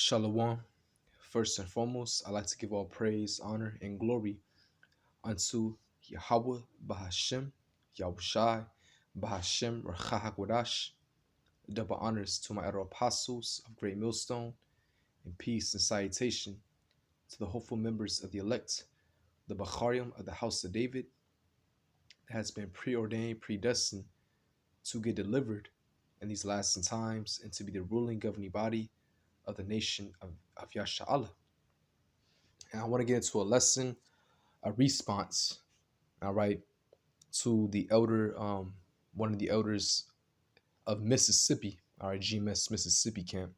Shalom. First and foremost, I'd like to give all praise, honor, and glory unto Yahweh Bahashem, Yahawashi, Bahashem, Rachahakwadash. Double honors to my elder apostles of Great Millstone, and peace and salutation to the hopeful members of the elect, the Bacharim of the house of David, that has been preordained, predestined to get delivered in these last times and to be the ruling governing body of the nation of Yasha'Allah. And I want to get into a lesson, a response, all right, to the elder, one of the elders of Mississippi, all right, GMS Mississippi camp,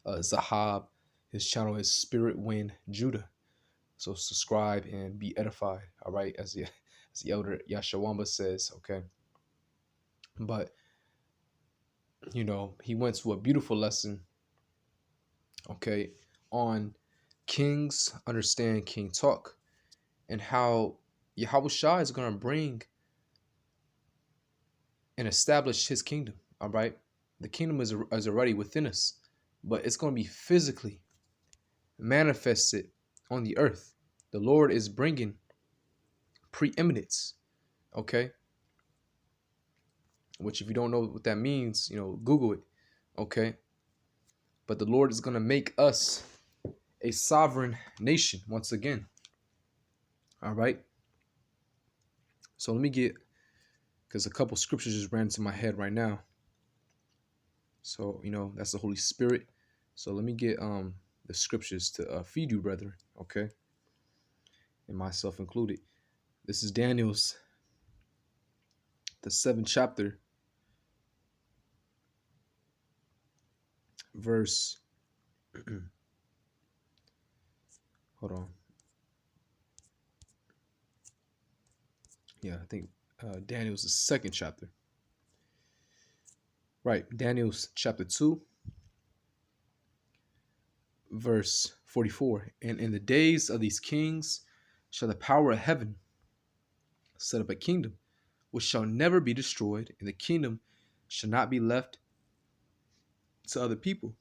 Zahab. His channel is Spirit Wind Judah. So subscribe and be edified, all right, as the elder Yashawamba says, okay. But, he went to a beautiful lesson, okay, on kings understand king talk and how Yahawashi is going to bring and establish his kingdom, all right? The kingdom is already within us, but it's going to be physically manifested on the earth. The Lord is bringing preeminence, okay? Which, if you don't know what that means, Google it, okay? But the Lord is going to make us a sovereign nation once again, all right? So let me get, because a couple scriptures just ran into my head right now. So, that's the Holy Spirit. So let me get the scriptures to feed you, brethren, okay? And myself included. This is Daniel's, the 7th chapter, verse, hold on. Yeah, I think Daniel's the 2nd chapter. Right, Daniel's chapter 2, verse 44. And in the days of these kings shall the power of heaven set up a kingdom which shall never be destroyed, and the kingdom shall not be left to other people,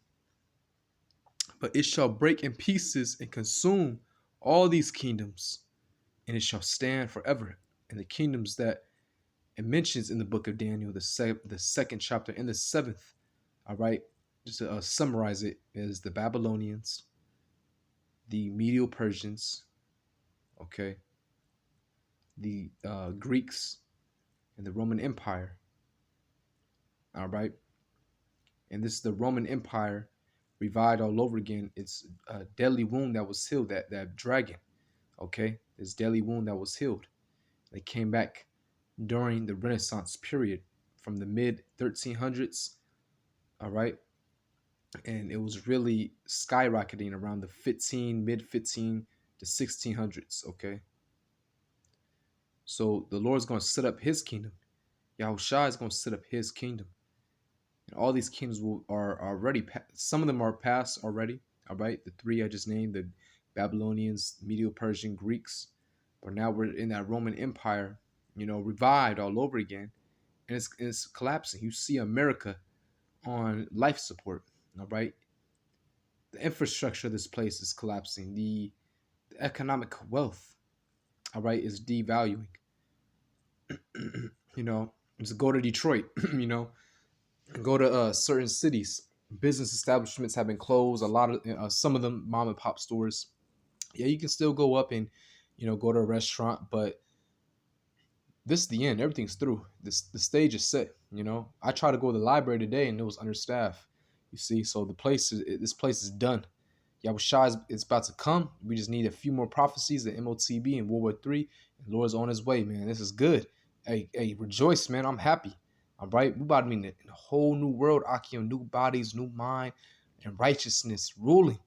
but it shall break in pieces and consume all these kingdoms, and it shall stand forever. And the kingdoms that it mentions in the book of Daniel, the 2nd chapter and the 7th, all right, just to summarize it, is the Babylonians, the Medo-Persians, okay, the Greeks, and the Roman Empire, all right? And this is the Roman Empire revived all over again. It's a deadly wound that was healed, that dragon, okay? This deadly wound that was healed. They came back during the Renaissance period from the mid-1300s, all right? And it was really skyrocketing around the mid-15 to 1600s, okay? So the Lord's going to set up his kingdom. Yahawashi is going to set up his kingdom. And all these kingdoms are already, some of them are past already, all right? The 3 I just named, the Babylonians, Medo-Persian, Greeks. But now we're in that Roman Empire, revived all over again. And it's collapsing. You see America on life support, all right? The infrastructure of this place is collapsing. The economic wealth, all right, is devaluing. Just go to Detroit, go to certain cities. Business establishments have been closed. A lot of some of them mom and pop stores. Yeah, you can still go up and go to a restaurant, but this is the end. Everything's through. The stage is set. I tried to go to the library today and it was understaffed. You see, so this place is done. Yahawashi is about to come. We just need a few more prophecies, the MOTB and World War III. And Lord's on his way, man. This is good. Hey, rejoice, man. I'm happy. All right, we about to be in a whole new world, Akim, new bodies, new mind, and righteousness ruling.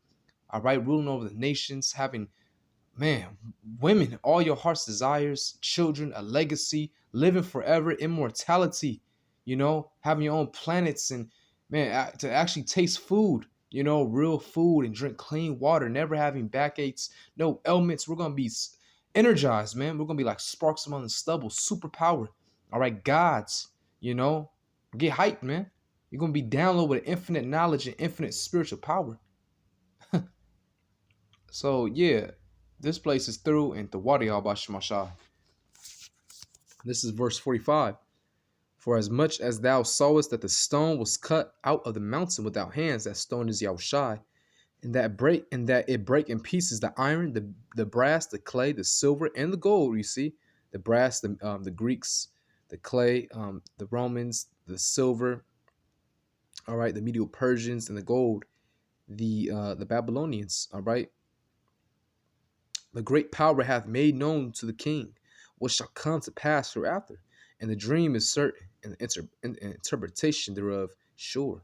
All right, ruling over the nations, having, man, women, all your heart's desires, children, a legacy, living forever, immortality, having your own planets, and, man, to actually taste food, real food, and drink clean water, never having backaches, no ailments. We're going to be energized, man. We're going to be like sparks among the stubble, superpower. All right, gods, get hyped, man. You're going to be downloaded with infinite knowledge and infinite spiritual power. So, yeah, this place is through and Tawadi Abashmasha. This is verse 45. For as much as thou sawest that the stone was cut out of the mountain without hands, that stone is Yahawashi, and that it break in pieces the iron, the brass, the clay, the silver, and the gold. You see, the brass, the Greeks, the clay, the Romans, the silver. All right, the Medo Persians, and the gold, the Babylonians. All right, the great power hath made known to the king what shall come to pass hereafter, and the dream is certain, and the interpretation thereof sure.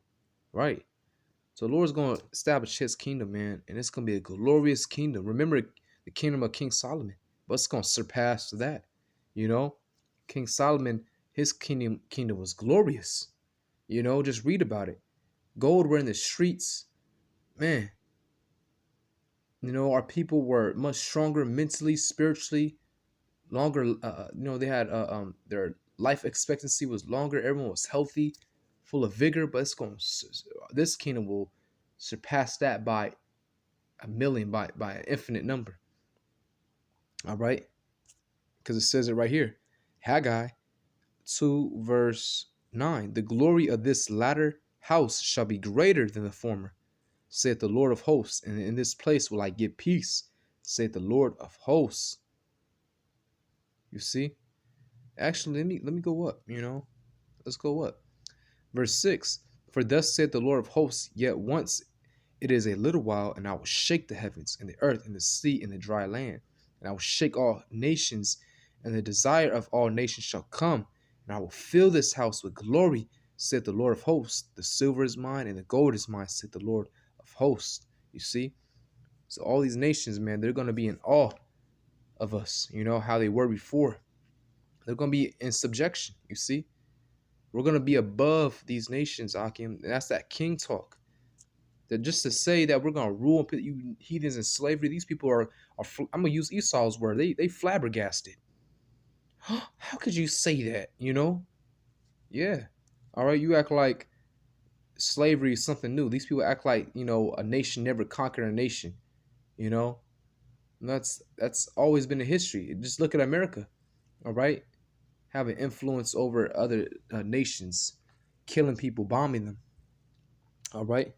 Right. So the Lord's going to establish his kingdom, man, and it's going to be a glorious kingdom. Remember the kingdom of King Solomon, but it's going to surpass that. You know, King Solomon, his kingdom was glorious. You know, just read about it. Gold were in the streets, man. You know, our people were much stronger mentally, spiritually, longer. They had their life expectancy was longer. Everyone was healthy, full of vigor. But this kingdom will surpass that by a million, by an infinite number. All right, because it says it right here, Haggai 2 verse 9. The glory of this latter house shall be greater than the former, saith the Lord of hosts, and in this place will I give peace, saith the Lord of hosts. You see? Actually, let me go up, Let's go up. Verse 6. For thus saith the Lord of hosts, yet once it is a little while, and I will shake the heavens, and the earth, and the sea, and the dry land. And I will shake all nations, and the desire of all nations shall come. And I will fill this house with glory, saith the Lord of hosts. The silver is mine, and the gold is mine, saith the Lord of hosts. You see? So all these nations, man, they're going to be in awe of us, how they were before. They're going to be in subjection, you see? We're going to be above these nations, Akim. And that's that king talk. That just to say that we're going to rule and put you heathens in slavery, these people are I'm going to use Esau's word, they flabbergasted. How could you say that, Yeah. All right, you act like slavery is something new. These people act like, a nation never conquered a nation, And that's always been a history. Just look at America, all right? Having influence over other nations, killing people, bombing them, all right?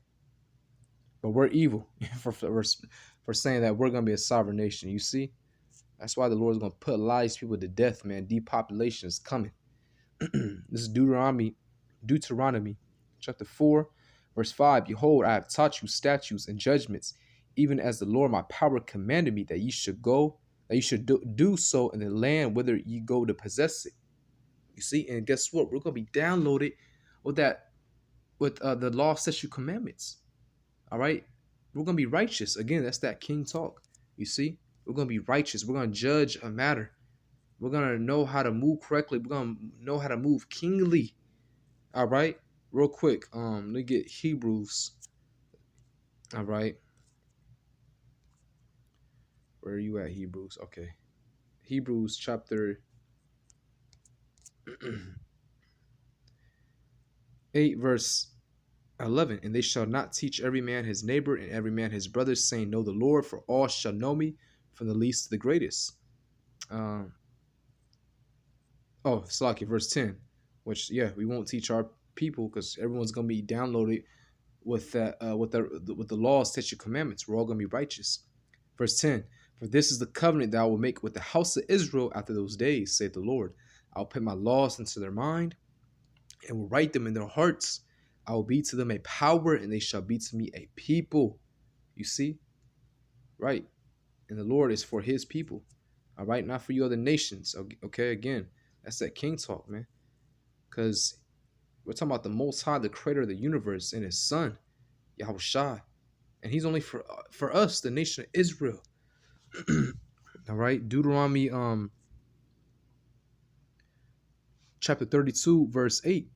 But we're evil for saying that we're going to be a sovereign nation, you see? That's why the Lord's going to put a lot of these people to death, man. Depopulation is coming. This is Deuteronomy chapter 4, verse 5. Behold, I have taught you statutes and judgments, even as the Lord my power commanded me, that ye should do so in the land whither ye go to possess it. You see, and guess what? We're going to be downloaded with the law, statute, commandments. All right? We're going to be righteous. Again, that's that king talk. You see? We're going to be righteous. We're going to judge a matter. We're going to know how to move correctly. We're going to know how to move kingly. All right? Real quick, let me get Hebrews. All right? Where are you at, Hebrews? Okay. Hebrews chapter 8, verse 11. And they shall not teach every man his neighbor and every man his brother, saying, know the Lord, for all shall know me, from the least to the greatest. Salaki, verse 10, which, we won't teach our people because everyone's going to be downloaded with the laws, statute, commandments. We're all going to be righteous. Verse 10, for this is the covenant that I will make with the house of Israel after those days, saith the Lord. I will put my laws into their mind and will write them in their hearts. I will be to them a power, and they shall be to me a people. You see? Right. And the Lord is for his people. All right? Not for you other nations. Okay, again, that's that king talk, man. Because we're talking about the Most High, the creator of the universe, and his son, Yahawashi. And he's only for us, the nation of Israel. All right? Deuteronomy chapter 32, verse 8.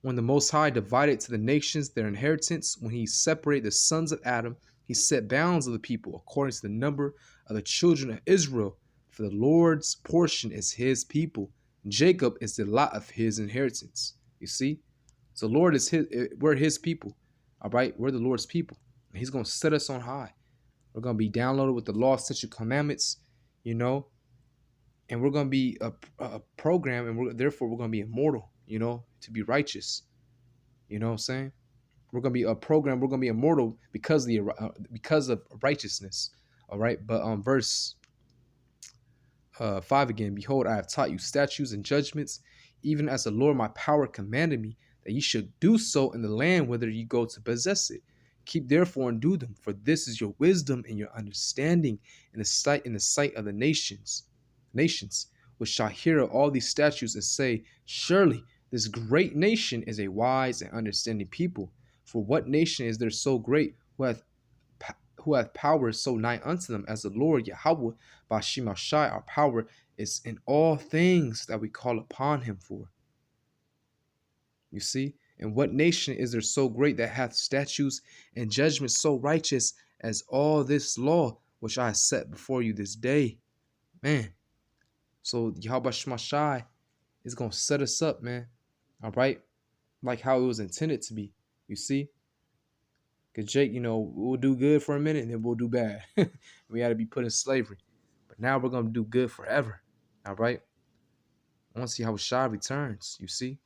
When the Most High divided to the nations their inheritance, when he separated the sons of Adam, he set bounds of the people according to the number of the children of Israel. For the Lord's portion is his people. Jacob is the lot of his inheritance. You see? So Lord is we're his people. All right. We're the Lord's people. And he's gonna set us on high. We're gonna be downloaded with the law, statute, commandments, you know, and we're gonna be a program, and therefore we're gonna be immortal, you know, to be righteous. You know what I'm saying? We're gonna be a program. We're gonna be immortal because of righteousness. All right. But verse 5 again. Behold, I have taught you statutes and judgments, even as the Lord my power commanded me, that ye should do so in the land whither ye go to possess it. Keep therefore and do them, for this is your wisdom and your understanding in the sight of the nations, which shall hear of all these statutes and say, surely this great nation is a wise and understanding people. For what nation is there so great who hath power so nigh unto them as the Lord Yahweh Bashimashai? Our power is in all things that we call upon him for. You see? And what nation is there so great that hath statutes and judgments so righteous as all this law which I have set before you this day? Man. So Yahweh Shemashai is going to set us up, man. All right? Like how it was intended to be. You see? Because Jake, we'll do good for a minute and then we'll do bad. We had to be put in slavery. But now we're going to do good forever. All right? I want to see how Shai returns, you see?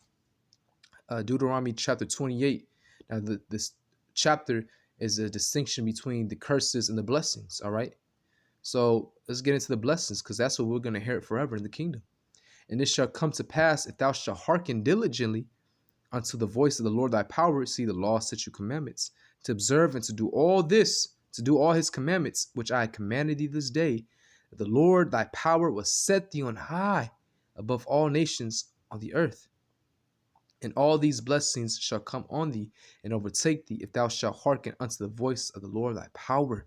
Deuteronomy chapter 28. Now, this chapter is a distinction between the curses and the blessings, all right? So let's get into the blessings, because that's what we're going to inherit forever in the kingdom. And it shall come to pass, if thou shalt hearken diligently unto the voice of the Lord thy power, see the law, statute, commandments, to observe and to do all this, to do all his commandments, which I commanded thee this day, that the Lord thy power will set thee on high above all nations on the earth. And all these blessings shall come on thee and overtake thee, if thou shalt hearken unto the voice of the Lord thy power.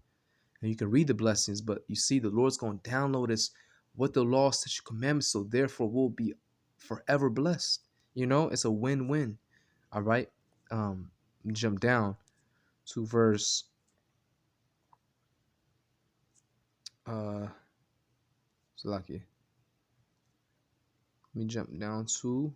And you can read the blessings, but you see the Lord's going to download us with the law, statute, commandments, so therefore we'll be forever blessed. It's a win-win. All right. Jump down to verse Salaki. Let me jump down to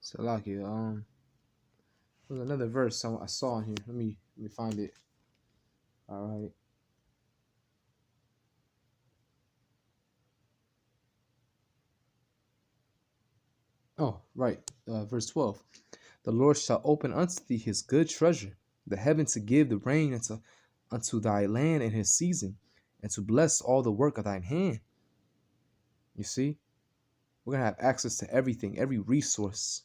Salaki. There's another verse I saw in here. Let me find it. All right. Oh, right. Verse 12. The Lord shall open unto thee his good treasure, the heaven to give the rain unto thy land in his season, and to bless all the work of thine hand. You see? We're going to have access to everything, every resource.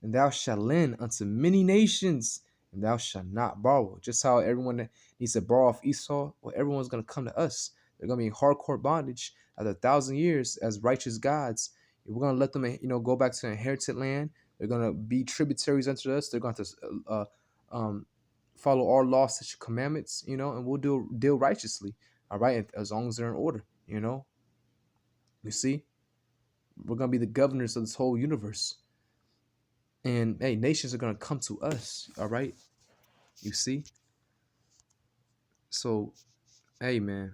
And thou shalt lend unto many nations, and thou shalt not borrow. Just how everyone that needs to borrow off Esau, well, everyone's going to come to us. They're going to be in hardcore bondage after 1,000 years as righteous gods. We're going to let them, go back to the inherited land. They're going to be tributaries unto us. They're going to follow our laws, such commandments, and we'll deal righteously, all right, as long as they're in order, You see? We're going to be the governors of this whole universe. And, hey, nations are going to come to us, all right? You see? So, hey, man,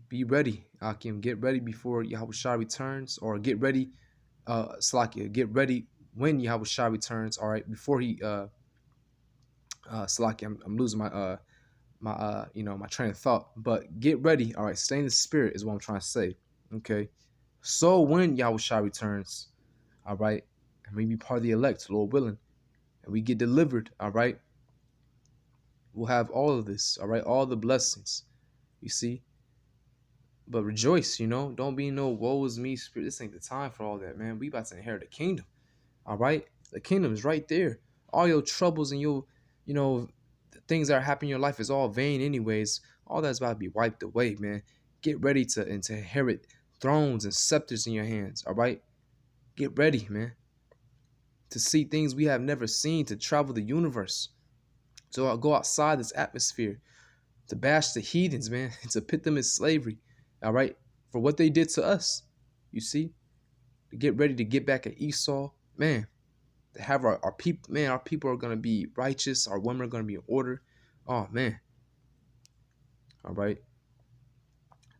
be ready, Akim. Get ready before Yahawashi returns, or get ready, Salakia, get ready when Yahawashi returns, all right? Before he, Salakia, I'm losing my my train of thought, but get ready, all right? Stay in the spirit is what I'm trying to say, okay? So when Yahawashi returns, all right, and we be part of the elect, Lord willing, and we get delivered, all right, we'll have all of this, all right, all the blessings, you see. But rejoice, don't be no woe is me spirit. This ain't the time for all that, man. We about to inherit the kingdom, all right? The kingdom is right there. All your troubles and your, the things that are happening in your life is all vain anyways. All that's about to be wiped away, man. Get ready to inherit thrones and scepters in your hands, all right? Get ready, man, to see things we have never seen, to travel the universe. So I'll go outside this atmosphere, to bash the heathens, man, and to put them in slavery, all right, for what they did to us, you see, to get ready to get back at Esau, man. to have our people, man, our people are gonna be righteous, our women are gonna be in order. Oh man. All right.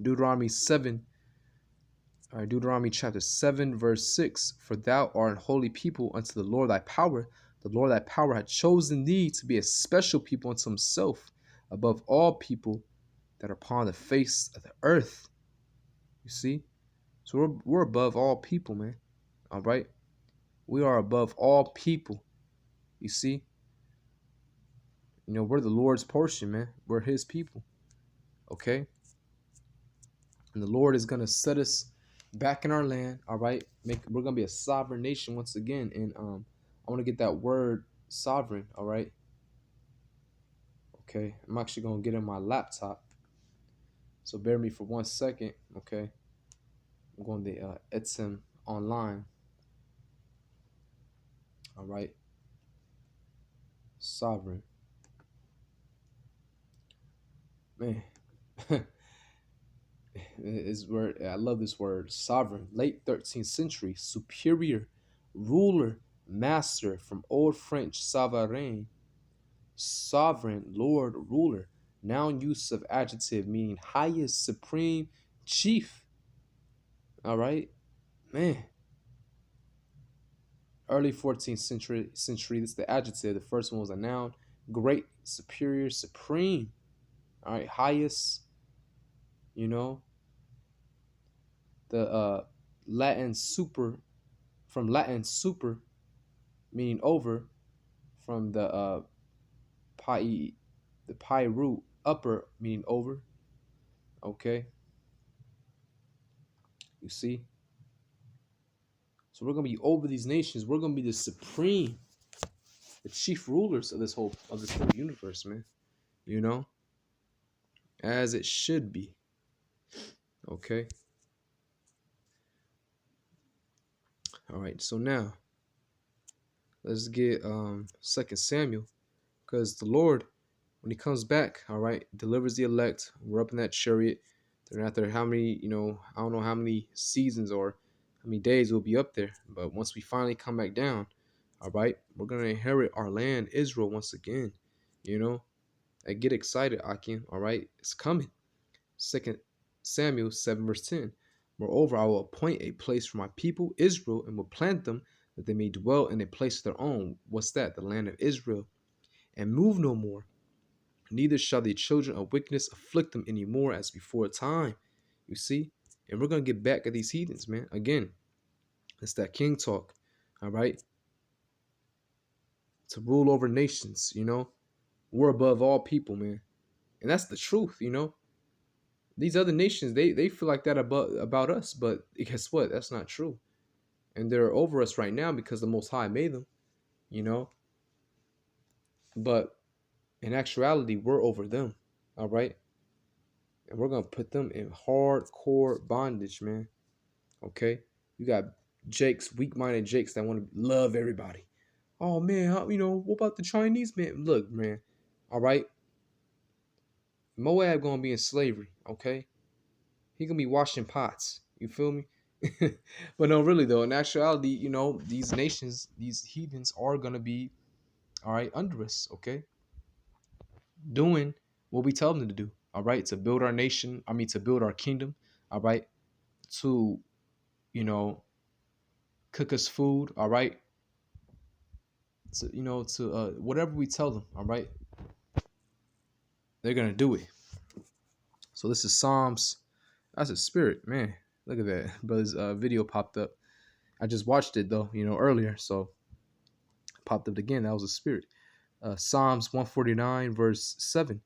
Deuteronomy 7. All right, Deuteronomy chapter 7, verse 6. For thou art an holy people unto the Lord thy power. The Lord thy power hath chosen thee to be a special people unto himself, above all people that are upon the face of the earth. You see? So we're above all people, man. All right? We are above all people. You see? You know, we're the Lord's portion, man. We're his people. Okay? And the Lord is gonna set us back in our land. All right? We're gonna be a sovereign nation once again. And I want to get that word sovereign, all right? Okay. I'm actually gonna get in my laptop. So bear me for 1 second, okay? I'm going to Etsem online. All right. Sovereign. Man. Is word I love this word. Sovereign. Late 13th century. Superior. Ruler. Master. From Old French souverain. Sovereign. Lord. Ruler. Noun use of adjective meaning highest, supreme, chief. All right. Man. Early 14th century. This is the adjective. The first one was a noun. Great, superior, supreme. All right. Highest. You know, the Latin super, from Latin super, meaning over, from pi, the pi root upper, meaning over. Okay, you see. So we're gonna be over these nations. We're gonna be the supreme, the chief rulers of this whole universe, man. You know, as it should be. Okay. All right. So now let's get 2 Samuel, because the Lord, when he comes back, all right, delivers the elect. We're up in that chariot. They're not there how many, I don't know how many seasons or how many days we'll be up there. But once we finally come back down, all right, we're going to inherit our land, Israel, once again. You know, I get excited, Akim, all right? It's coming. 2 Samuel 7, verse 10. Moreover, I will appoint a place for my people, Israel, and will plant them that they may dwell in a place of their own. What's that? The land of Israel. And move no more, neither shall the children of wickedness afflict them any more as before time. You see? And we're going to get back at these heathens, man. Again, it's that king talk, all right? To rule over nations, We're above all people, man. And that's the truth, These other nations, they feel like that about us, but guess what? That's not true. And they're over us right now because the Most High made them, you know? But in actuality, we're over them, all right? And we're going to put them in hardcore bondage, man. Okay? You got Jakes, weak-minded Jakes that want to love everybody. Oh, man, what about the Chinese, man? Look, man, all right? Moab going to be in slavery, okay? He going to be washing pots. You feel me? But no, really, though, in actuality, these nations, these heathens are going to be, all right, under us, okay? Doing what we tell them to do, all right? To build our nation, to build our kingdom, all right? To, cook us food, all right? To whatever we tell them, all right? They're gonna do it. So this is Psalms. That's a spirit, man. Look at that. Brother's video popped up. I just watched it though, earlier. So it popped up again. That was a spirit. Psalms 149, verse 7.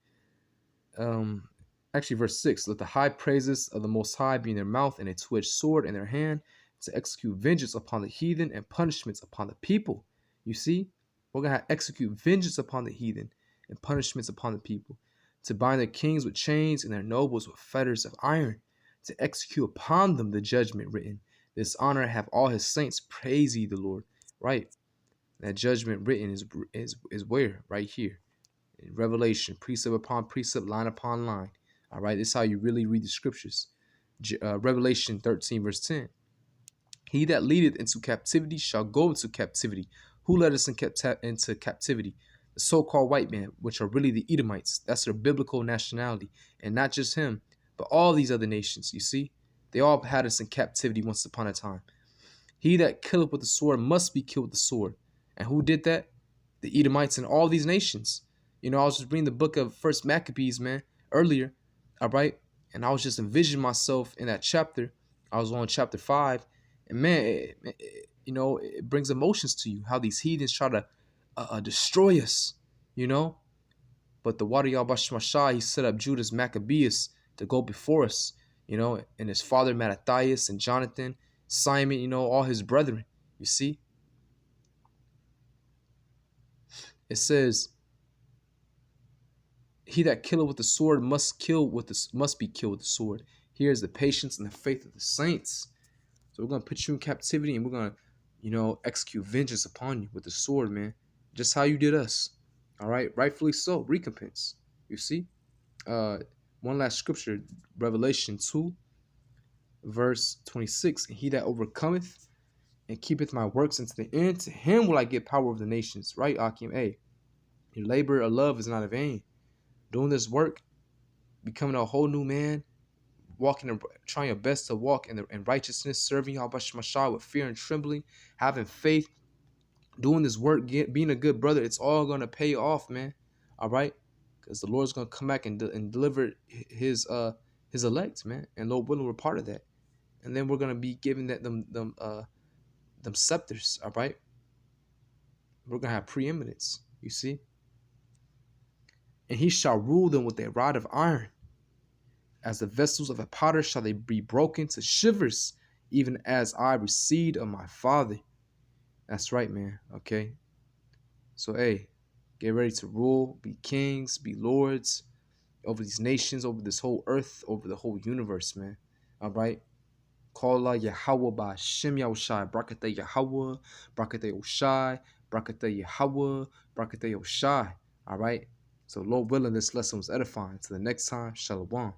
Um, actually, verse 6. Let the high praises of the Most High be in their mouth and a two-edged sword in their hand to execute vengeance upon the heathen and punishments upon the people. You see? We're going to execute vengeance upon the heathen and punishments upon the people, to bind their kings with chains and their nobles with fetters of iron, to execute upon them the judgment written. This honor have all his saints. Praise ye the Lord. Right. That judgment written is where? Right here. In Revelation, precept upon precept, line upon line. All right. This is how you really read the scriptures. Revelation 13, verse 10. He that leadeth into captivity shall go into captivity. Who led us into captivity? The so-called white man, which are really the Edomites. That's their biblical nationality. And not just him, but all these other nations, you see? They all had us in captivity once upon a time. He that killeth with the sword must be killed with the sword. And who did that? The Edomites and all these nations. You know, I was just reading the book of First Maccabees, man, earlier, all right? And I was just envisioning myself in that chapter. I was on chapter 5. And man, you know, it brings emotions to you how these heathens try to destroy us, you know? But the Wadi Yahawashi, he set up Judas Maccabeus to go before us, you know, and his father Mattathias and Jonathan, Simon, you know, all his brethren. You see? It says, he that killeth with the sword must be killed with the sword. Here is the patience and the faith of the saints. So we're gonna put you in captivity and we're gonna, you know, execute vengeance upon you with the sword, man. Just how you did us. All right, rightfully so. Recompense. You see? One last scripture, Revelation 2, verse 26. And he that overcometh and keepeth my works unto the end, to him will I give power over the nations. Right, Akim? Hey, your labor of love is not in vain. Doing this work, becoming a whole new man, walking, trying your best to walk in righteousness, serving Yahawashi with fear and trembling, having faith, doing this work, being a good brother, it's all going to pay off, man. All right? Because the Lord's going to come back and deliver his elect, man. And Lord willing, we're part of that. And then we're going to be giving them scepters, all right? We're going to have preeminence, you see? And he shall rule them with a rod of iron. As the vessels of a potter shall they be broken to shivers, even as I received of my Father. That's right, man. Okay. So, hey, get ready to rule, be kings, be lords over these nations, over this whole earth, over the whole universe, man. All right. Call Allah Yahweh by Shem Yahawashi, Brakatah Yahweh, Brakatah Oshai, Brakatah Yahweh, Brakatah Oshai. All right. So, Lord willing, this lesson was edifying. Till the next time, Shalom.